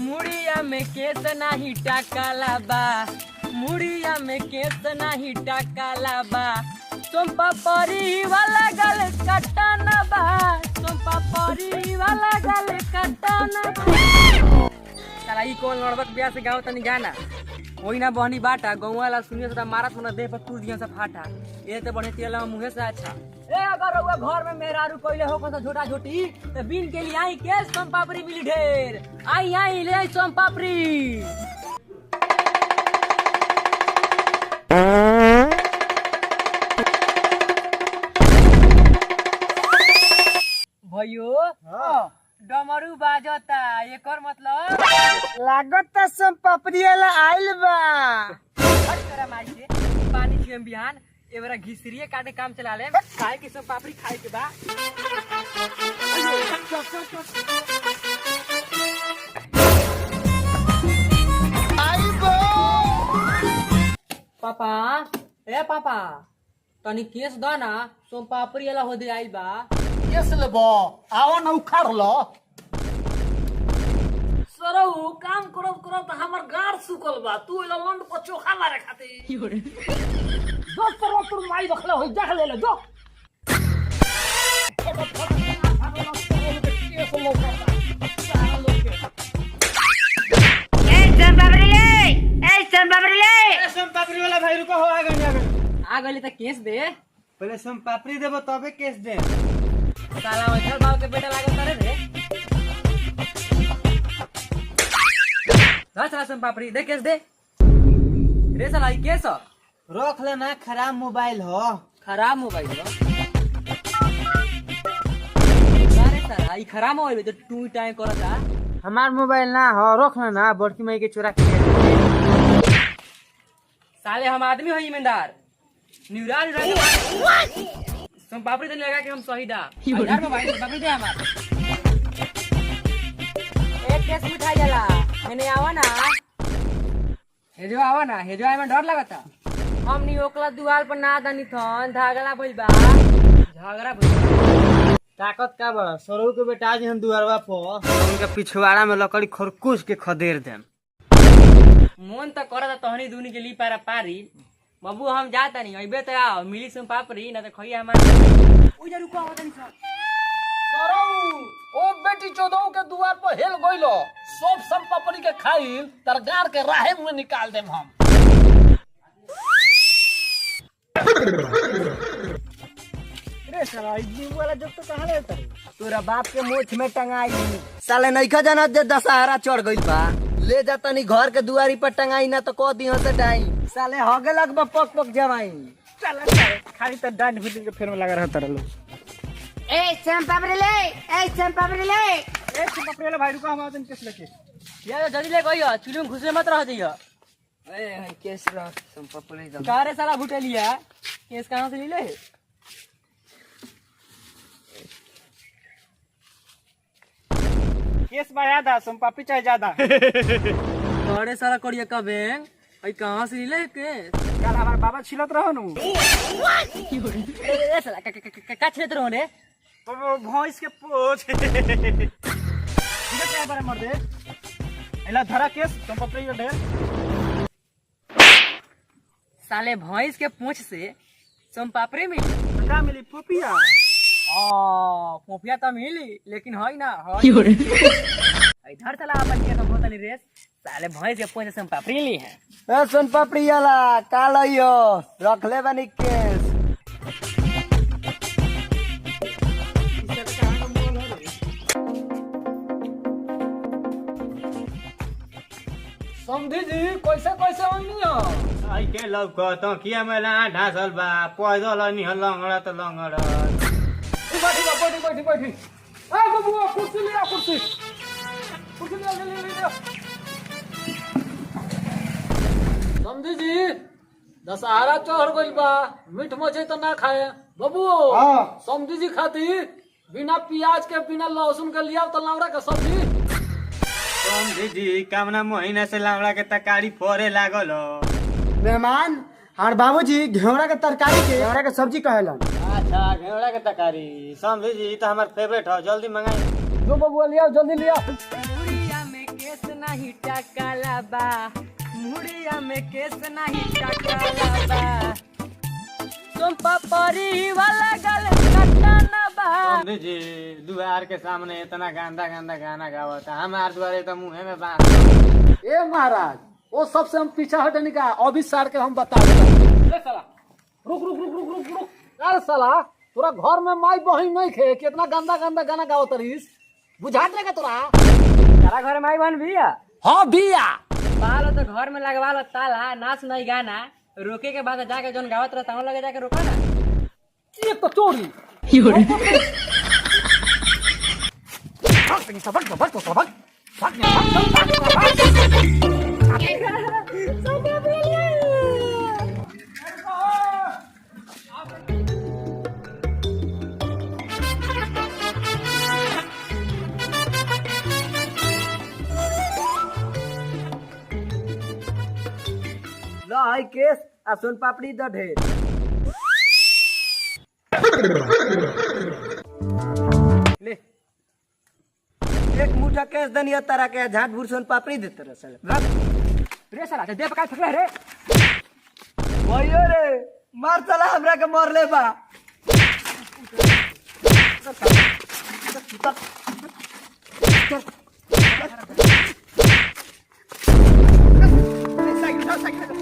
मुड़िया में केस नाही टाकाला बा, मुड़िया में केस नाही टाकाला बा, चंपा परी वाला गल कटाना बा, चंपा परी वाला गल कटाना बा। साला ई कौन लड़बक ब्याह से गाँव तनी गाना वही ना बहनी बाटा गौवा वाला सुनिए से मारत मना देह पर टूट दिया से फाटा ये तो बढ़े तेला मुँहे से अच्छा। ए अगर रउआ घर में मेहरारू कोइले हो कसा छोटा छोटी तो बिन के लिए आई के सोमपापड़ी मिली ढेर आई आई ले सोमपापड़ी। भयो डमरू बाजता एकर मतलब लागत सोमपापड़ी वाला आइल बा। हट करा माई से पानी छियम बिहान एवरा घिसरिए काटे काम चला ले खाए के सोमपापड़ी खाए के बा। पापा ए पापा तनी केस द ना सोमपापड़ी वाला हो दे आई बा। केस लेबो आओ न उखाड़ लो। सरऊ काम करब करब त हमर गाड़ सुकल बा तू एला लंड पर चोखा मारे खातिर जो सरऊ तोर माई रखले होई देख ले जो सोमपापड़ी वाला भाई रुको हो आ गली त केस दे पहले सोमपापड़ी देबो तबे केस दे। साला वैठल बाव के बेटा लागल करे रे दा साला सोमपापड़ी दे केस दे रे साला ई केस रख लेना खराब मोबाइल हो। खराब मोबाइल हो अरे साला ई खराब मोबाइल तो टू टाइम करता हमार मोबाइल ना हो रख लेना बड़की माई के चोरा के साले हम आदमी हो ईमानदार न्यूराल सोमपापड़ी तो लगा कि हम शहीदा हजार मोबाइल सोमपापड़ी दे हमार एक केस मिठाई जाला एने आवा ना हेजो आवा ना हेजो आए में डर लगता हमनी ओकला दुआर पर ना दनी थन झगड़ा भइल बा झगड़ा भइल ताकत का बा सरऊ के बेटा आज हम दुआरवा पर उनका पिछवाड़ा में लकड़ी खरकुश के खदेर देम। मन तो करता तहनी दूनी के ली पारा पारी बाबू हम जाता नहीं अबे तो आओ मिली सोमपापड़ी ना तो खइया हमारे उधर रुको आवतनी सर सरऊ ओ बेटी चोदऊ के दुआर पर हेल गइलो सब सोमपापड़ी के खाइल तर गाड़ के राहे मुंह निकाल देम हम। रे साला इतनी वाला जब तो कहां लेता रे तोरा बाप के मोछ में टंगाई साले नइखा जानत जे दशहरा चढ़ गइल बा ले जाता नी घर के दुआरी पर टंगाई ना तो को दिहो से डाई साले हगे लग बा पक पक जमाई चल खाली त डांड फिटिंग के फेर में लगा रहता रे ए सोमपापड़ी ले ए सोमपापड़ी ले ए सोमपापड़ी वाला भाई रुको हम आदन केस लेके ये जल्दी ले गइयो चुलुम घुसले मत रह जइयो ए केस रख सोमपापड़ी दा कारे साला भुटे लिया केस कहां से ले केस बा ज्यादा सोमपापड़ी चाहे ज्यादा कारे साला करिया कबे आई कहां से ले केस कल हमार बाबा छिलत रहो नु ए साला का क्षेत्र हो रे तो भैंस के पोछ इधर क्या बारे मर दे एला धरा केस सोमपापड़ी के ढेर साले भैंस के पूंछ से सोमपापड़ी मिली का मिली पोपिया पोपिया तो मिली लेकिन है ना इधर चला अपन के तो बोतली रेस साले भैंस के पूंछ से सोमपापड़ी ली है ए सोमपापड़ी वाला का लइयो रख ले बनी केस समझी जी कैसे कैसे होनी हो आई के लव को तो किया मेला ढासल बा पैदल नि लंगड़ा तो लंगड़ा बैठी ए बाबू कुर्सी ले कुर्सी ले समझी जी दशहरा चढ़ गइल बा मीठ मछली तो ना खाए बाबू समझी जी खातिर बिना प्याज के बिना लहसुन के लिया तो लंगड़ा के सब्जी समझी जी कामना महीना से लंगड़ा के तरकारी फोड़े लागल हो मेहमान हमार बाबूजी घेवड़ा के तरकारी के घेवड़ा के सब्जी कहेलन। अच्छा घेवड़ा के तरकारी समझी जी तो हमार फेवरेट हो जल्दी मंगाई जो बबुआ लिया जल्दी लिया। मुड़िया में केस नहीं टकाला बा, मुड़िया में केस नहीं टकाला बा, तुम पपरी वाला गल कटना बा। समझी जी दुआर के सामने इतना गंदा गंदा गाना गावता हमार दुआरे तो मुंह में बांध। ए महाराज वो सबसे हम पीछा हटने का अभी सार के हम बता देते। साला रुक रुक रुक रुक रुक रुक। अरे साला तोरा घर में माई बहन नहीं खे कितना गंदा गंदा गाना गाओ तरीस बुझात नहीं का तोरा। तारा घर में आई बहन भैया हाँ बिया बालो तो घर में लगवा लो ताला, नाच नहीं गाना, रोके के बाद जाके जोन गावत रहता हूँ लगे जाके रोका ना। एक तो चोरी लो हाई केस आ सोन पापड़ी द ढेर ले एक मुठा केस दनिया तारा के झाट भूर सोन पापड़ी देते रह साले रे साला दे पका फेंकले रे। भइयो रे मार साला हमरा के मार ले बा साइकिल